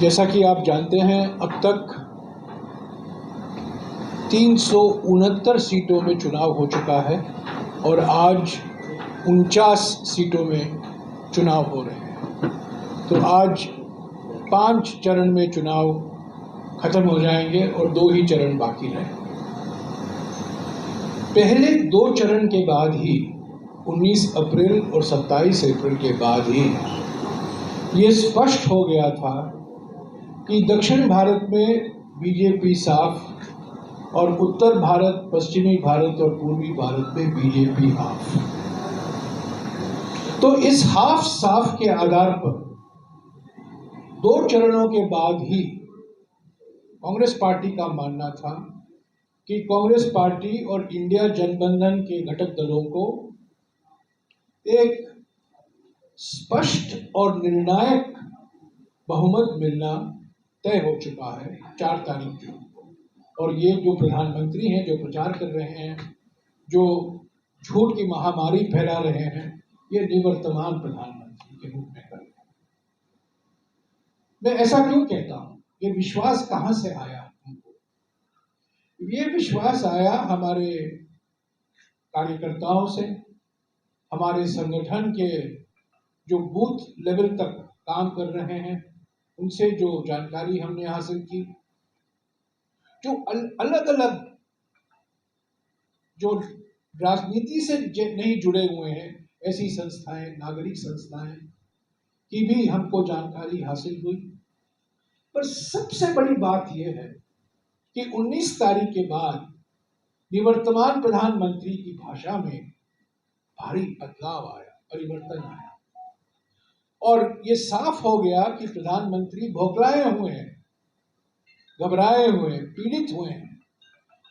जैसा कि आप जानते हैं, अब तक 369 सीटों में चुनाव हो चुका है और आज 49 सीटों में चुनाव हो रहे हैं। तो आज 5 चरण में चुनाव खत्म हो जाएंगे और 2 ही चरण बाकी रहेंगे। पहले 2 चरण के बाद ही 19 अप्रैल और 27 अप्रैल के बाद ही ये स्पष्ट हो गया था कि दक्षिण भारत में बीजेपी साफ और उत्तर भारत, पश्चिमी भारत और पूर्वी भारत में बीजेपी हाफ। तो इस हाफ साफ के आधार पर 2 चरणों के बाद ही कांग्रेस पार्टी का मानना था कि कांग्रेस पार्टी और इंडिया गठबंधन के घटक दलों को एक स्पष्ट और निर्णायक बहुमत मिलना तय हो चुका है 4 तारीख को। और ये जो प्रधानमंत्री हैं, जो प्रचार कर रहे हैं, जो झूठ की महामारी फैला रहे हैं, ये निवर्तमान प्रधानमंत्री के रूप में कर रहे हैं। मैं ऐसा क्यों कहता हूं? ये विश्वास कहां से आया हमको? ये विश्वास आया हमारे कार्यकर्ताओं से, हमारे संगठन के जो बूथ लेवल तक काम कर रहे हैं उनसे जो जानकारी हमने हासिल की, जो अलग अलग जो राजनीति से नहीं जुड़े हुए हैं ऐसी संस्थाएं, नागरिक संस्थाएं की भी हमको जानकारी हासिल हुई। पर सबसे बड़ी बात यह है कि 19 तारीख के बाद निवर्तमान प्रधानमंत्री की भाषा में भारी बदलाव आया, परिवर्तन आया और ये साफ हो गया कि प्रधानमंत्री बौखलाए हुए हैं, घबराए हुए हैं, पीड़ित हुए हैं।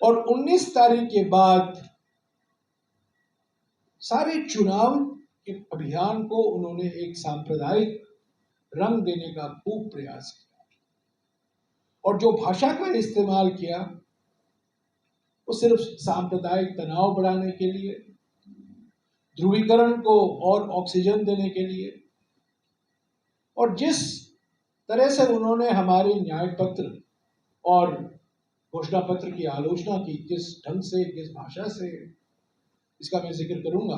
और 19 तारीख के बाद सारे चुनाव के अभियान को उन्होंने एक सांप्रदायिक रंग देने का खूब प्रयास किया और जो भाषा का इस्तेमाल किया वो सिर्फ सांप्रदायिक तनाव बढ़ाने के लिए, ध्रुवीकरण को और ऑक्सीजन देने के लिए, और जिस तरह से उन्होंने हमारे न्याय पत्र और घोषणा पत्र की आलोचना की, किस ढंग से, किस भाषा से, इसका मैं जिक्र करूंगा।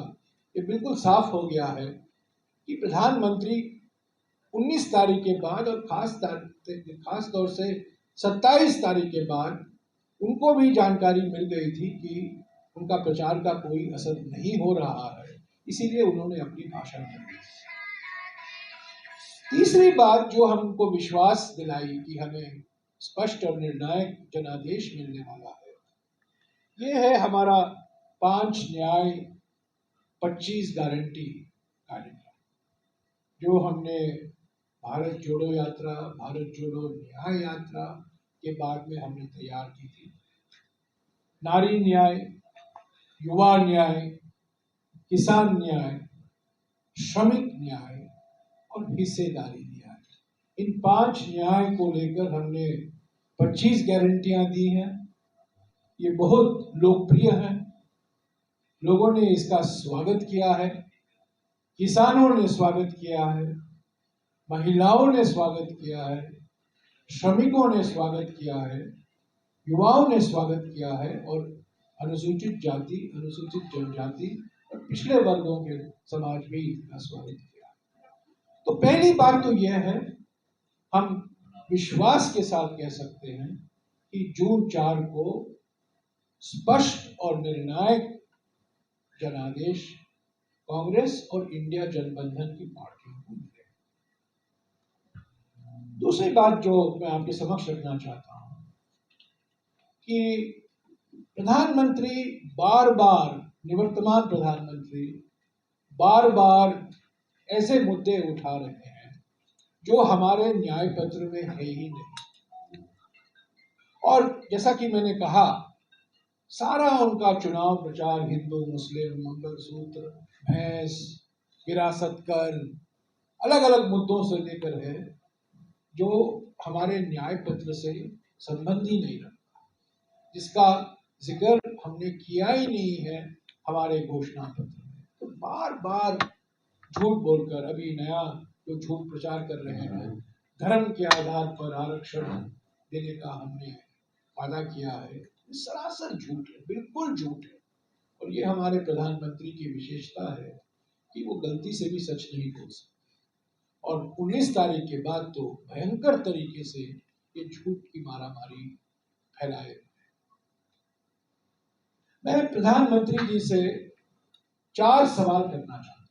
ये बिल्कुल साफ हो गया है कि प्रधानमंत्री 19 तारीख के बाद और खास तौर से 27 तारीख के बाद उनको भी जानकारी मिल गई थी कि उनका प्रचार का कोई असर नहीं हो रहा है, इसीलिए उन्होंने अपनी भाषा दी। तीसरी बात जो हमको विश्वास दिलाई कि हमें स्पष्ट और निर्णायक जनादेश मिलने वाला है, ये है हमारा 5 न्याय 25 गारंटी कार्यक्रम, जो हमने भारत जोड़ो यात्रा, भारत जोड़ो न्याय यात्रा के बाद में हमने तैयार की थी। नारी न्याय, युवा न्याय, किसान न्याय, श्रमिक न्याय और हिस्सेदारी न्याय, इन 5 न्याय को लेकर हमने 25 गारंटियां दी हैं। ये बहुत लोकप्रिय हैं, लोगों ने इसका स्वागत किया है, किसानों ने स्वागत किया है, महिलाओं ने स्वागत किया है, श्रमिकों ने स्वागत किया है, युवाओं ने स्वागत किया है और अनुसूचित जाति, अनुसूचित जनजाति और पिछड़े वर्गों के समाज भी इसका स्वागत किया। तो पहली बात तो यह है, हम विश्वास के साथ कह सकते हैं कि जून 4 को स्पष्ट और निर्णायक जनादेश कांग्रेस और इंडिया गठबंधन की पार्टियों को मिलेगा। दूसरी बात जो मैं आपके समक्ष रखना चाहता हूं कि प्रधानमंत्री निवर्तमान प्रधानमंत्री बार बार ऐसे मुद्दे उठा रहे हैं जो हमारे न्याय पत्र में है ही नहीं। और जैसा कि मैंने कहा, सारा उनका चुनाव प्रचार हिंदू, मुस्लिम, मंगलसूत्र, भैंस, विरासत कर, अलग अलग मुद्दों से लेकर है जो हमारे न्याय पत्र से संबंध ही नहीं रखता, जिसका जिक्र हमने किया ही नहीं है हमारे घोषणा पत्र में। तो बार बार झूठ बोलकर, अभी नया जो झूठ प्रचार कर रहे हैं, धर्म के आधार पर आरक्षण देने का हमने वादा किया है, ये सरासर झूठ है, बिल्कुल झूठ है। और ये हमारे प्रधानमंत्री की विशेषता है कि वो गलती से भी सच नहीं बोल सकते। और 19 तारीख के बाद तो भयंकर तरीके से ये झूठ की मारामारी फैलाए। मैं प्रधानमंत्री जी से 4 सवाल करना चाहता हूं,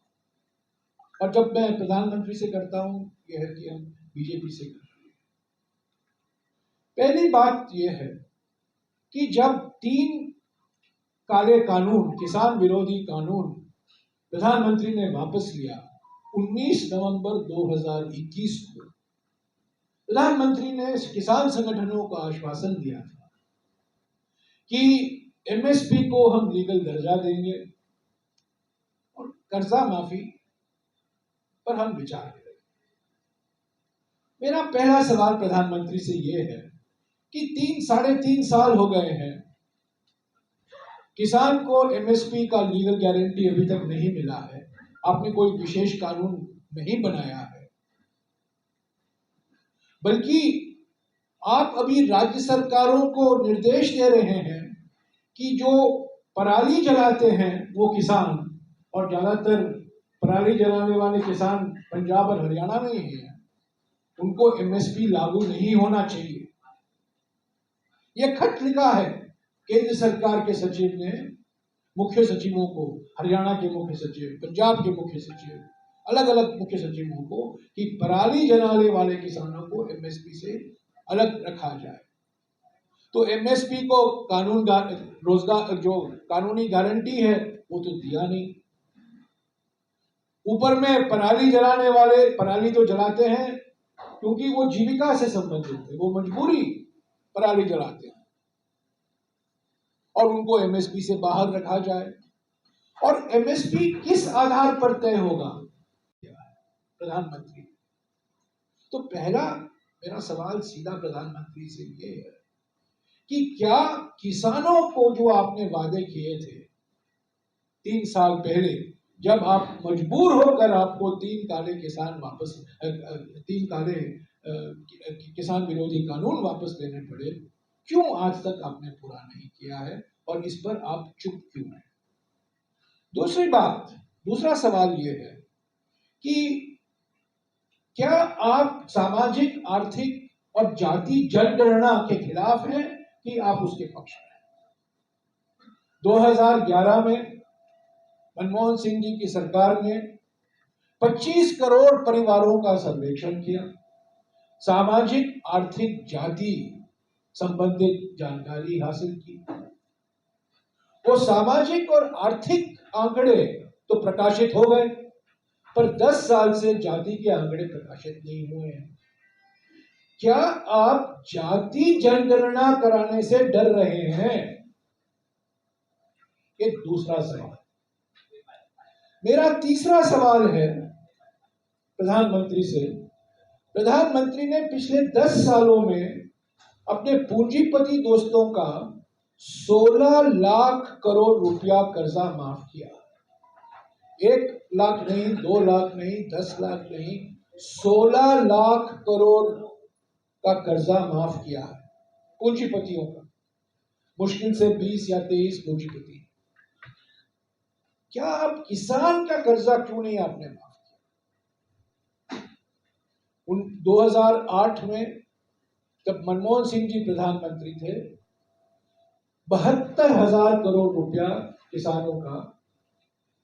और जब मैं प्रधानमंत्री से करता हूं, यह है कि हम बीजेपी से कर रहे हैं। पहली बात यह है कि जब 3 काले कानून, किसान विरोधी कानून प्रधानमंत्री ने वापस लिया 19 नवंबर 2021 को, प्रधानमंत्री ने किसान संगठनों को आश्वासन दिया था कि एमएसपी को हम लीगल दर्जा देंगे और कर्जा माफी पर हम विचार करेंगे। मेरा पहला सवाल प्रधानमंत्री से यह है कि 3-3.5 साल हो गए हैं, किसान को एमएसपी का लीगल गारंटी अभी तक नहीं मिला है, आपने कोई विशेष कानून नहीं बनाया है, बल्कि आप अभी राज्य सरकारों को निर्देश दे रहे हैं कि जो पराली जलाते हैं वो किसान, और ज्यादातर पराली जलाने वाले किसान पंजाब और हरियाणा में ही हैं, उनको एमएसपी लागू नहीं होना चाहिए। यह खत लिखा है केंद्र सरकार के सचिव ने मुख्य सचिवों को, हरियाणा के मुख्य सचिव, पंजाब के मुख्य सचिव, अलग अलग मुख्य सचिवों को, कि पराली जलाने वाले किसानों को एमएसपी से अलग रखा जाए। तो एमएसपी को कानून रोजगार जो कानूनी गारंटी है वो तो दिया नहीं। ऊपर में पराली जलाने वाले पराली तो जलाते हैं क्योंकि वो जीविका से संबंधित है, वो मजबूरी पराली जलाते हैं, और उनको एमएसपी से बाहर रखा जाए। और एमएसपी किस आधार पर तय होगा प्रधानमंत्री? तो पहला मेरा सवाल सीधा प्रधानमंत्री से ये है कि क्या किसानों को जो आपने वादे किए थे 3 साल पहले, जब आप मजबूर होकर आपको 3 काले किसान वापस 3 काले किसान विरोधी कानून वापस लेने पड़े, क्यों आज तक आपने पूरा नहीं किया है और इस पर आप चुप क्यों हैं? दूसरी बात, दूसरा सवाल यह है कि क्या आप सामाजिक, आर्थिक और जाति जनगणना के खिलाफ हैं कि आप उसके पक्ष में? 2011 में मनमोहन सिंह जी की सरकार ने 25 करोड़ परिवारों का सर्वेक्षण किया, सामाजिक, आर्थिक, जाति संबंधित जानकारी हासिल की। वो सामाजिक और आर्थिक आंकड़े तो प्रकाशित हो गए, पर 10 साल से जाति के आंकड़े प्रकाशित नहीं हुए हैं। क्या आप जाति जनगणना कराने से डर रहे हैं? ये दूसरा सवाल। मेरा तीसरा सवाल है प्रधानमंत्री से। प्रधानमंत्री ने पिछले 10 सालों में अपने पूंजीपति दोस्तों का 16 लाख करोड़ रुपया कर्जा माफ किया। 1 लाख नहीं, 2 लाख नहीं, 10 लाख नहीं, 16 लाख करोड़ का कर्जा माफ किया है पूंजीपतियों का। मुश्किल से 20 या 23 पूंजीपति। क्या आप किसान का कर्जा क्यों नहीं आपने माफ किया? 2008 में जब मनमोहन सिंह जी प्रधानमंत्री थे, 72,000 करोड़ रुपया किसानों का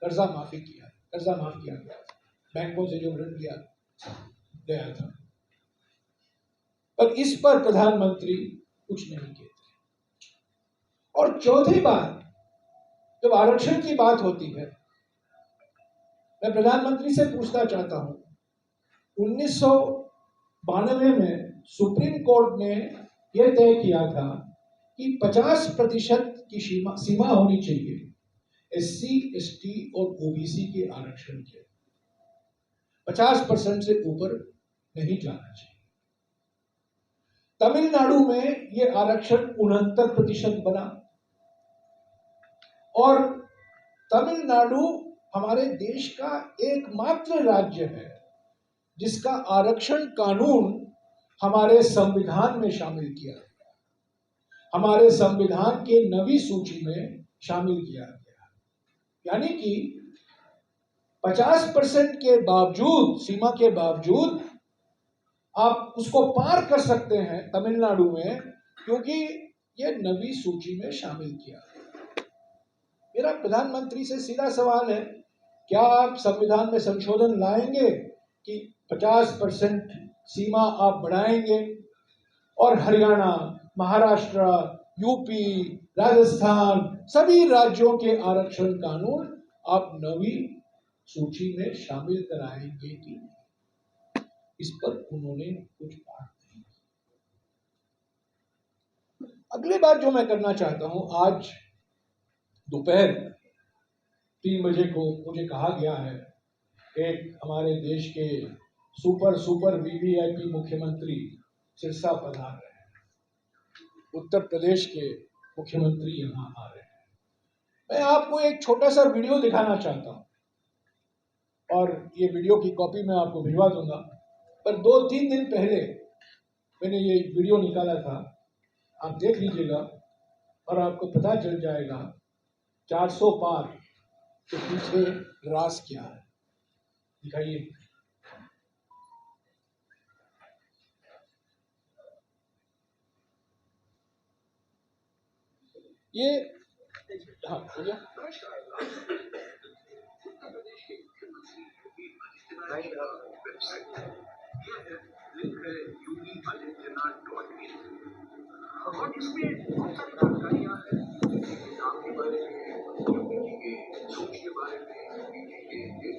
कर्जा माफ किया गया, बैंकों से जो ऋण लिया गया था। पर इस पर प्रधानमंत्री कुछ नहीं कहते। और चौथी बात, जब आरक्षण की बात होती है, मैं प्रधानमंत्री से पूछना चाहता हूं, 1992 में सुप्रीम कोर्ट ने यह तय किया था कि 50% की सीमा होनी चाहिए एससी, एसटी और ओबीसी के आरक्षण के। 50% से ऊपर नहीं जाना चाहिए। तमिलनाडु में यह आरक्षण 69% बना, और तमिलनाडु हमारे देश का एकमात्र राज्य है जिसका आरक्षण कानून हमारे संविधान में शामिल किया गया, हमारे संविधान के नवी सूची में शामिल किया गया। यानी कि 50% के बावजूद, सीमा के बावजूद आप उसको पार कर सकते हैं तमिलनाडु में, क्योंकि ये नवी सूची में शामिल किया। मेरा प्रधानमंत्री से सीधा सवाल है, क्या आप संविधान में संशोधन लाएंगे कि 50% सीमा आप बढ़ाएंगे और हरियाणा, महाराष्ट्र, यूपी, राजस्थान सभी राज्यों के आरक्षण कानून आप नवी सूची में शामिल कराएंगे कि नहीं? इस पर उन्होंने कुछ बात नहीं की। अगली बात जो मैं करना चाहता हूं, आज दोपहर 3 बजे को मुझे कहा गया है, एक हमारे देश के सुपर वीवीआईपी मुख्यमंत्री सिरसा पधार रहे हैं, उत्तर प्रदेश के मुख्यमंत्री यहाँ आ रहे हैं। मैं आपको एक छोटा सा वीडियो दिखाना चाहता हूँ और ये वीडियो की कॉपी मैं आपको भिजवा दूंगा। पर 2-3 दिन पहले मैंने ये वीडियो निकाला था, आप देख लीजिएगा और आपको पता चल जाएगा 400 पार के पीछे राज क्या है। दिखाइए। ये हाँ भैया, लिंक है yogiadityanath.in और इसमें बहुत सारी जानकारियां हैं काम के बारे में, योगी जी के सोच के बारे में, योगी जी के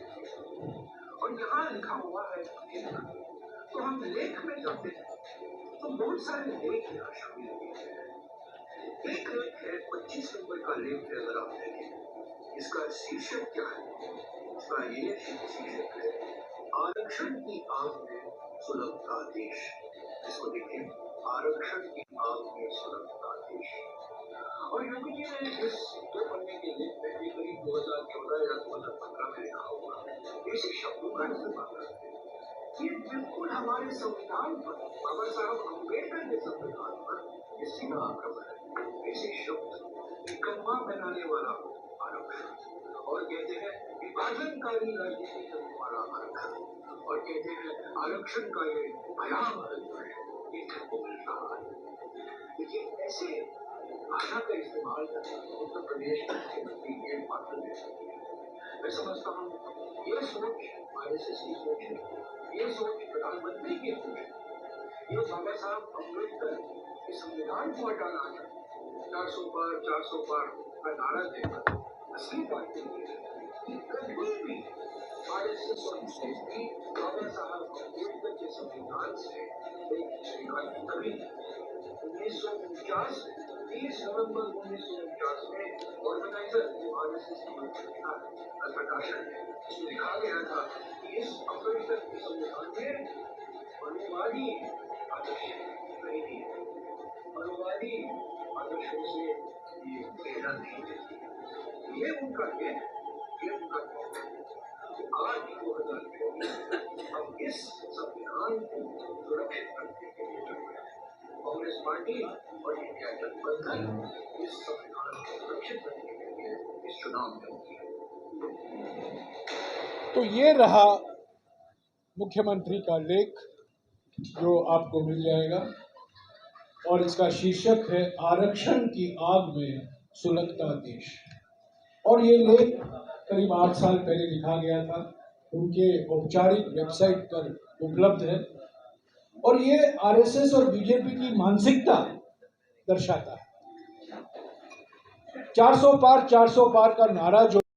और यहाँ लिखा हुआ है। तो हम लेख में जाते हैं तो बहुत सारे लेख यहाँ शामिल हैं। एक लेख है 25 नंबर का लेख है, अगर आप देखें इसका शीर्षक क्या है। इसका ये शीर्षक है, आरक्षण की आग में सुलगता देश। इसको देखिए, आरक्षण की आग में सुलगता देश। और योगी जी ने इस 2 पन्ने के लेख में करीब 2014 या 2015 में लिखा हुआ ऐसे शब्दों का इस्तेमाल करते हैं। ये बिल्कुल हमारे संविधान पर, बाबा साहब अम्बेडकर के संविधान पर ये सीधा आक्रमण है। ऐसे शब्द निकम्मा बनाने वाला आरक्षण, और कहते हैं विभाजनकारी राजनीति का हमारा आरक्षण, और कहते हैं आरक्षण का ये भयावह ये को मिल रहा है। देखिए, ऐसे भाषा का इस्तेमाल उत्तर प्रदेश के मुख्यमंत्री के मात्र दे सकते हैं। मैं समझता हूँ ये सोच आरएसएस की सोच है, ये सोच प्रधानमंत्री की सोच है। ये बाबा साहब अम्बेडकर के संविधान को हटाना चाहते, 400 पार का नारा देकर असली बात कभी भी आरएसएस और बीजेपी बाबा साहब अम्बेडकर के संविधान से कभी 1949 30 नवंबर 1949 में ऑर्गेनाइजर जो आरएसएस की संस्था है, प्रकाशन है, इसमें लिखा गया था कि इस अम्बेडकर के संविधान में मनुवादी आदर्श नहीं दिए, मनुवादी आदर्शों से ये प्रेरणा नहीं देती। ये उनका है, ये उनका आज 2024 हम इस संविधान को सुरक्षित करने के लिए कांग्रेस पार्टी और इंडिया गठबंधन इस संविधान को सुरक्षित करने के लिए इस चुनाव में होती है। तो ये रहा मुख्यमंत्री का लेख जो आपको मिल जाएगा, और इसका शीर्षक है आरक्षण की आग में सुलगता देश। और ये लेख करीब 8 साल पहले लिखा गया था, उनके औपचारिक वेबसाइट पर उपलब्ध है, और ये आरएसएस और बीजेपी की मानसिकता दर्शाता है। 400 पार का नारा जो